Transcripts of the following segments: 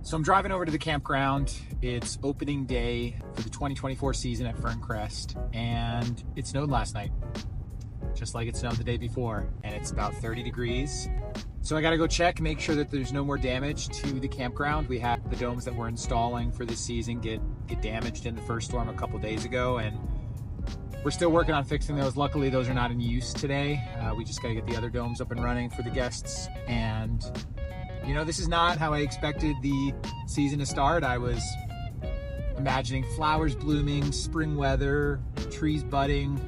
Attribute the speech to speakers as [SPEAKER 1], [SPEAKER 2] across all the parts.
[SPEAKER 1] So I'm driving over to the campground. It's opening day for the 2024 season at Ferncrest, and it snowed last night, just like it snowed the day before, and it's about 30 degrees. So I gotta go check, make sure that there's no more damage to the campground. We had the domes that we're installing for this season get damaged in the first storm a couple days ago, and we're still working on fixing those. Luckily, those are not in use today. We just gotta get the other domes up and running for the guests. And you know, this is not how I expected the season to start. I was imagining flowers blooming, spring weather, trees budding.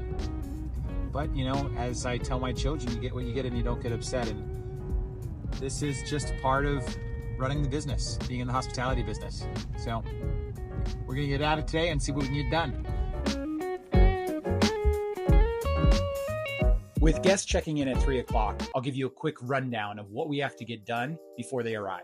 [SPEAKER 1] But you know, as I tell my children, you get what you get and you don't get upset. And this is just part of running the business, being in the hospitality business. So we're gonna get at it today and see what we can get done. With guests checking in at 3 o'clock, I'll give you a quick rundown of what we have to get done before they arrive.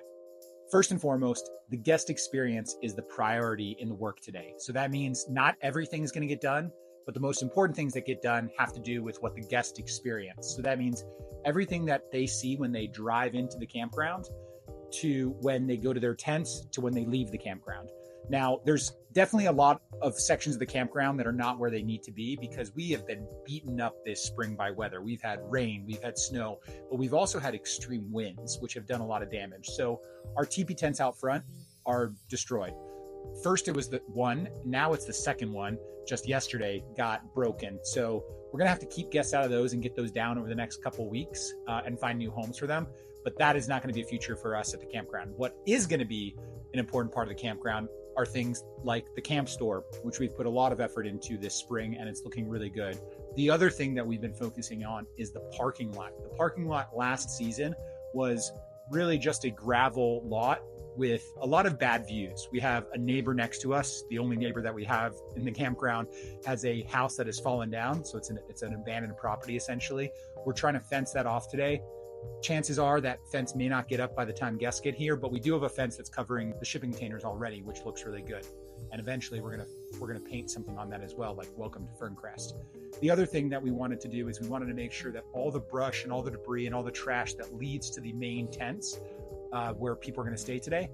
[SPEAKER 1] First and foremost, the guest experience is the priority in the work today. So that means not everything is going to get done, but the most important things that get done have to do with what the guest experience. So that means everything that they see when they drive into the campground, to when they go to their tents, to when they leave the campground. Now, there's definitely a lot of sections of the campground that are not where they need to be because we have been beaten up this spring by weather. We've had rain, we've had snow, but we've also had extreme winds, which have done a lot of damage. So our teepee tents out front are destroyed. First, it was the one, now it's the second one, just yesterday got broken. So we're gonna have to keep guests out of those and get those down over the next couple weeks and find new homes for them. But that is not gonna be a future for us at the campground. What is gonna be an important part of the campground are things like the camp store, which we've put a lot of effort into this spring and it's looking really good. The other thing that we've been focusing on is the parking lot. The parking lot last season was really just a gravel lot with a lot of bad views. We have a neighbor next to us. The only neighbor that we have in the campground has a house that has fallen down. So it's an abandoned property essentially. We're trying to fence that off today. Chances are that fence may not get up by the time guests get here, but we do have a fence that's covering the shipping containers already, which looks really good. And eventually we're gonna paint something on that as well, like welcome to Ferncrest. The other thing that we wanted to do is we wanted to make sure that all the brush and all the debris and all the trash that leads to the main tents where people are gonna stay today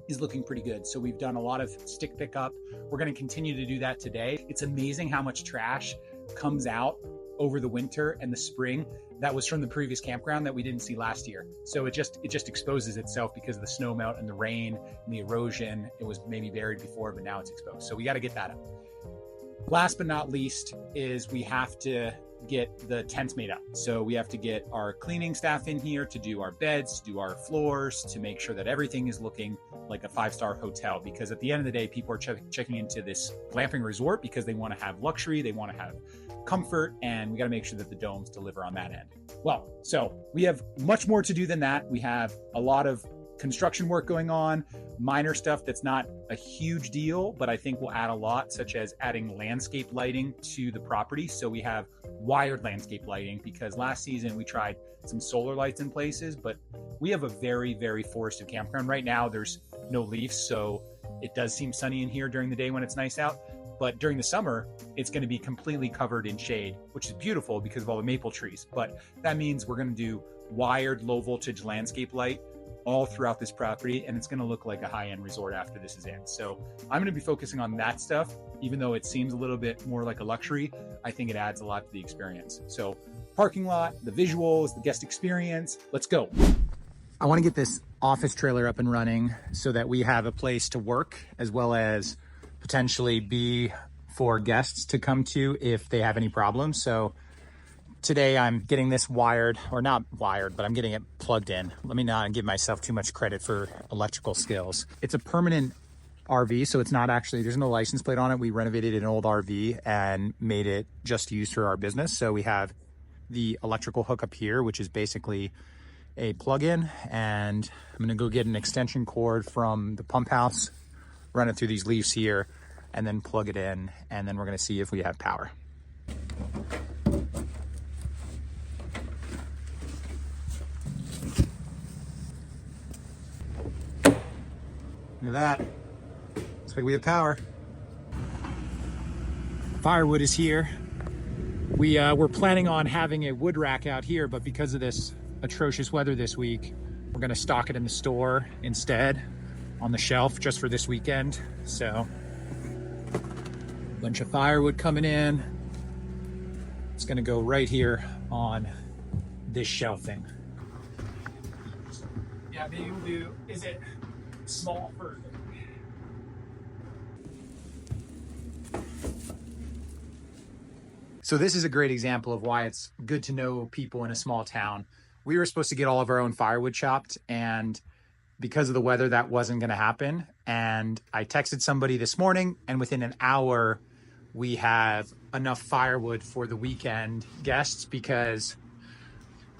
[SPEAKER 1] is looking pretty good. So we've done a lot of stick pickup. We're gonna continue to do that today. It's amazing how much trash comes out over the winter and the spring that was from the previous campground that we didn't see last year. So it just exposes itself because of the snow melt and the rain and the erosion. It was maybe buried before, but now it's exposed. So we got to get that up. Last but not least is we have to get the tents made up. So we have to get our cleaning staff in here to do our beds, to do our floors, to make sure that everything is looking like a 5-star hotel. Because at the end of the day, people are checking into this glamping resort because they want to have luxury, they want to have comfort, and we got to make sure that the domes deliver on that end. Well, so we have much more to do than that. We have a lot of construction work going on, minor stuff that's not a huge deal, but I think will add a lot, such as adding landscape lighting to the property. So we have wired landscape lighting because last season we tried some solar lights in places, but we have a very, very forested campground. Right now there's no leaves, so it does seem sunny in here during the day when it's nice out. But during the summer, it's going to be completely covered in shade, which is beautiful because of all the maple trees. But that means we're going to do wired low voltage landscape light all throughout this property, and it's going to look like a high-end resort after this is in. So I'm going to be focusing on that stuff. Even though it seems a little bit more like a luxury, I think it adds a lot to the experience. So parking lot, the visuals, the guest experience, let's go. I want to get this office trailer up and running so that we have a place to work as well as potentially be for guests to come to if they have any problems. So today I'm getting this wired, or not wired, but I'm getting it plugged in. Let me not give myself too much credit for electrical skills. It's a permanent RV, so it's not actually, there's no license plate on it. We renovated an old RV and made it just used for our business. So we have the electrical hookup here, which is basically a plug-in, and I'm gonna go get an extension cord from the pump house, run it through these leaves here, and then plug it in, and then we're gonna see if we have power. Look at that. Looks like we have power. Firewood is here. We're planning on having a wood rack out here, but because of this atrocious weather this week, we're gonna stock it in the store instead. on the shelf just for this weekend. So bunch of firewood coming in. It's gonna go right here on this shelving. Yeah, maybe we'll do, is it small for? So this is a great example of why it's good to know people in a small town. We were supposed to get all of our own firewood chopped, and because of the weather, that wasn't gonna happen. And I texted somebody this morning, and within an hour, we have enough firewood for the weekend guests because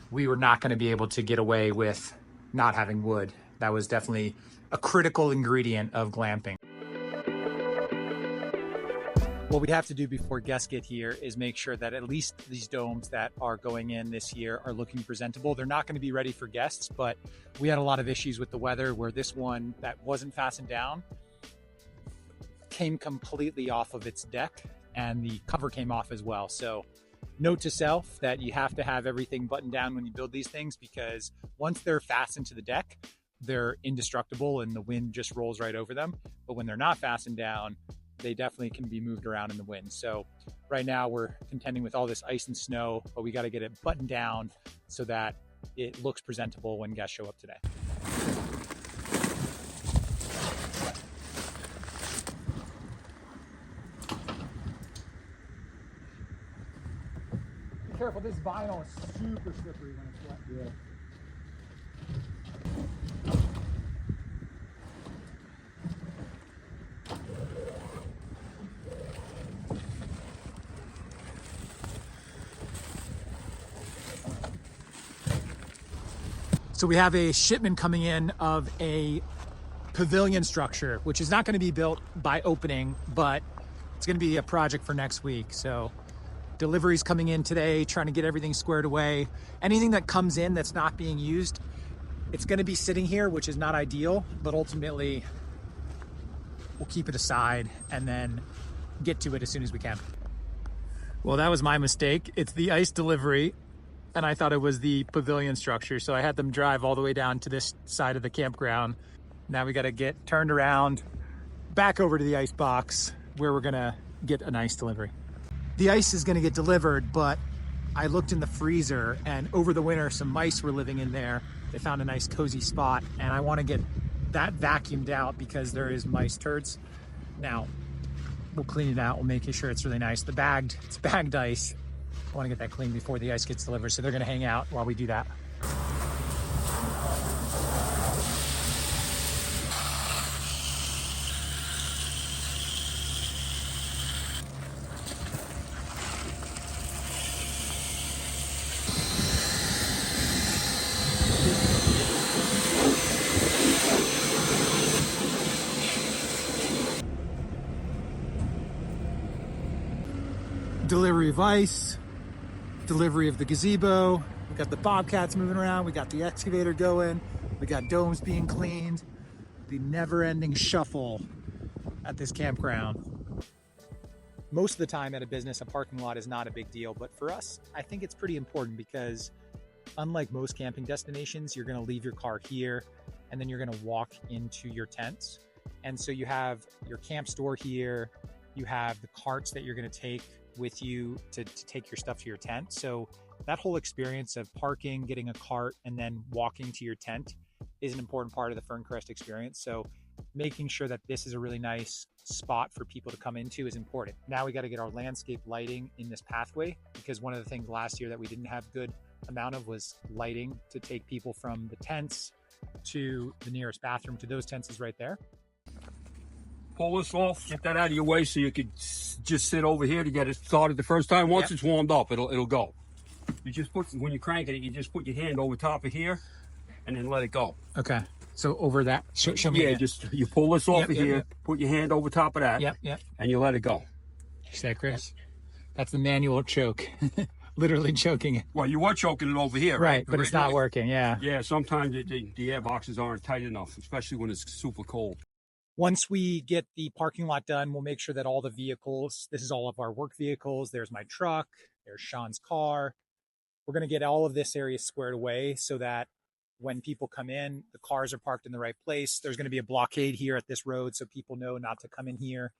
[SPEAKER 1] we were not gonna be able to get away with not having wood. That was definitely a critical ingredient of glamping. What we have to do before guests get here is make sure that at least these domes that are going in this year are looking presentable. They're not going to be ready for guests, but we had a lot of issues with the weather where this one that wasn't fastened down came completely off of its deck and the cover came off as well. So note to self that you have to have everything buttoned down when you build these things, because once they're fastened to the deck, they're indestructible and the wind just rolls right over them. But when they're not fastened down, they definitely can be moved around in the wind. So right now we're contending with all this ice and snow, but we got to get it buttoned down so that it looks presentable when guests show up today. Be careful, this vinyl is super slippery when it's wet. Yeah. So we have a shipment coming in of a pavilion structure, which is not going to be built by opening, but it's going to be a project for next week. So deliveries coming in today, trying to get everything squared away. Anything that comes in that's not being used, it's going to be sitting here, which is not ideal, but ultimately we'll keep it aside and then get to it as soon as we can. Well, that was my mistake. It's the ice delivery, and I thought it was the pavilion structure. So I had them drive all the way down to this side of the campground. Now we got to get turned around, back over to the ice box where we're gonna get an ice delivery. The ice is gonna get delivered, but I looked in the freezer and over the winter, some mice were living in there. They found a nice cozy spot and I wanna get that vacuumed out because there is mice turds. Now, we'll clean it out. We'll make sure it's really nice. It's bagged ice. I want to get that clean before the ice gets delivered, so they're going to hang out while we do that. Delivery of ice. Delivery of the gazebo. We got the bobcats moving around. We got the excavator going. We got domes being cleaned. The never-ending shuffle at this campground. Most of the time at a business, a parking lot is not a big deal, but for us, I think it's pretty important because unlike most camping destinations, you're gonna leave your car here and then you're gonna walk into your tents. And so you have your camp store here, you have the carts that you're gonna take with you to take your stuff to your tent. So that whole experience of parking, getting a cart, and then walking to your tent is an important part of the Ferncrest experience. So making sure that this is a really nice spot for people to come into is important. Now we got to get our landscape lighting in this pathway, because one of the things last year that we didn't have good amount of was lighting to take people from the tents to the nearest bathroom. To those tents is right there.
[SPEAKER 2] Pull this off, get that out of your way so you could just sit over here to get it started the first time. Once it's warmed up, it'll go. You just put, when you're cranking it, you just put your hand over top of here and then let it go.
[SPEAKER 1] Okay. So over that, show me.
[SPEAKER 2] Yeah, just you pull this off of here, put your hand over top of that, and you let it go.
[SPEAKER 1] You see that, Chris? That's the manual choke. Literally choking it.
[SPEAKER 2] Well, you were choking it over here, right?
[SPEAKER 1] But it's not working, yeah.
[SPEAKER 2] Yeah, sometimes the air boxes aren't tight enough, especially when it's super cold.
[SPEAKER 1] Once we get the parking lot done, we'll make sure that all the vehicles, this is all of our work vehicles. There's my truck, there's Sean's car. We're going to get all of this area squared away so that when people come in, the cars are parked in the right place. There's going to be a blockade here at this road so people know not to come in here.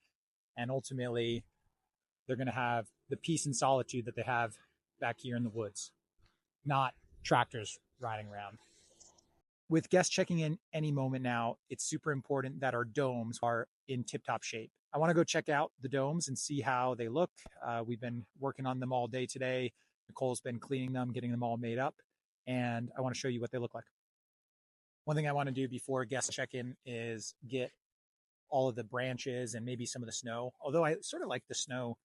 [SPEAKER 1] And ultimately, they're going to have the peace and solitude that they have back here in the woods, not tractors riding around. With guests checking in any moment now, it's super important that our domes are in tip-top shape. I want to go check out the domes and see how they look. We've been working on them all day today. Nicole's been cleaning them, getting them all made up, and I want to show you what they look like. One thing I want to do before guests check in is get all of the branches and maybe some of the snow, although I sort of like the snow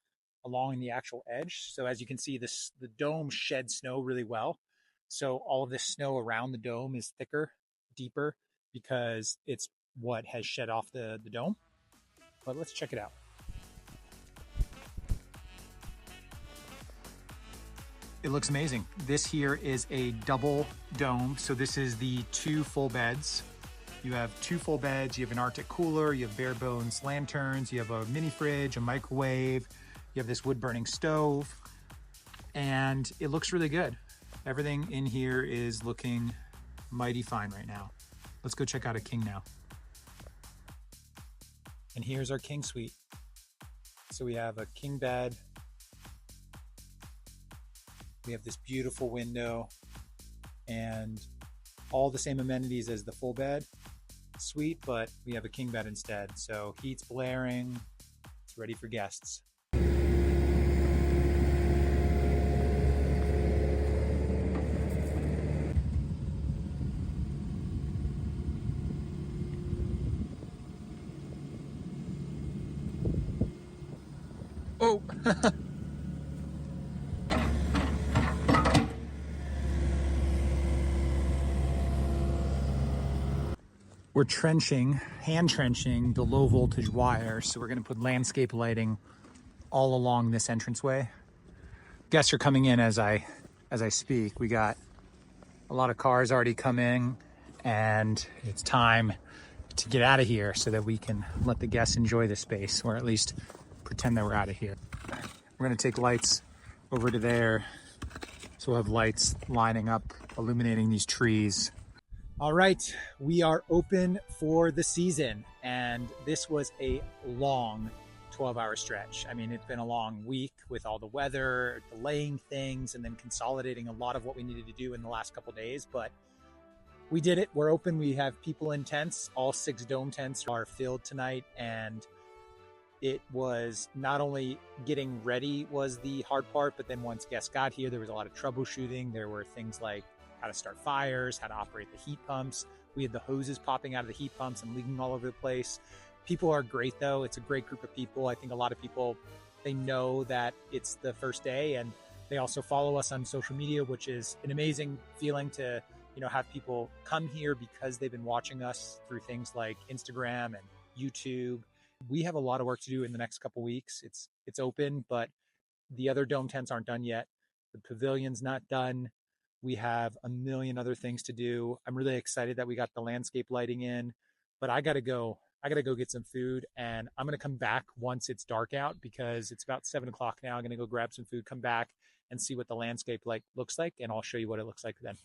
[SPEAKER 1] along the actual edge. So as you can see, the dome sheds snow really well. So all of this snow around the dome is thicker, deeper, because it's what has shed off the dome. But let's check it out. It looks amazing. This here is a double dome. So this is the 2 full beds. You have 2 full beds, you have an Arctic cooler, you have bare bones lanterns, you have a mini fridge, a microwave, you have this wood burning stove, and it looks really good. Everything in here is looking mighty fine right now. Let's go check out a king now. And here's our king suite. So we have a king bed. We have this beautiful window and all the same amenities as the full bed suite, but we have a king bed instead. So heat's blaring, it's ready for guests. Oh! We're hand trenching the low voltage wire. So we're gonna put landscape lighting all along this entranceway. Guests are coming in as I speak. We got a lot of cars already coming, and it's time to get out of here so that we can let the guests enjoy the space, or at least pretend that we're out of here. We're gonna take lights over to there. So we'll have lights lining up, illuminating these trees. All right, we are open for the season, and this was a long 12-hour stretch. I mean, it's been a long week with all the weather, delaying things, and then consolidating a lot of what we needed to do in the last couple of days, but we did it. We're open. We have people in tents. All 6 dome tents are filled tonight, and it was not only getting ready was the hard part, but then once guests got here, there was a lot of troubleshooting. There were things like how to start fires, how to operate the heat pumps. We had the hoses popping out of the heat pumps and leaking all over the place. People are great though. It's a great group of people. I think a lot of people, they know that it's the first day, and they also follow us on social media, which is an amazing feeling to, have people come here because they've been watching us through things like Instagram and YouTube. We have a lot of work to do in the next couple weeks. It's open, but the other dome tents aren't done yet. The pavilion's not done. We have a million other things to do. I'm really excited that we got the landscape lighting in, but I gotta go get some food, and I'm gonna come back once it's dark out because it's about 7 o'clock now. I'm gonna go grab some food, come back and see what the landscape looks like, and I'll show you what it looks like then.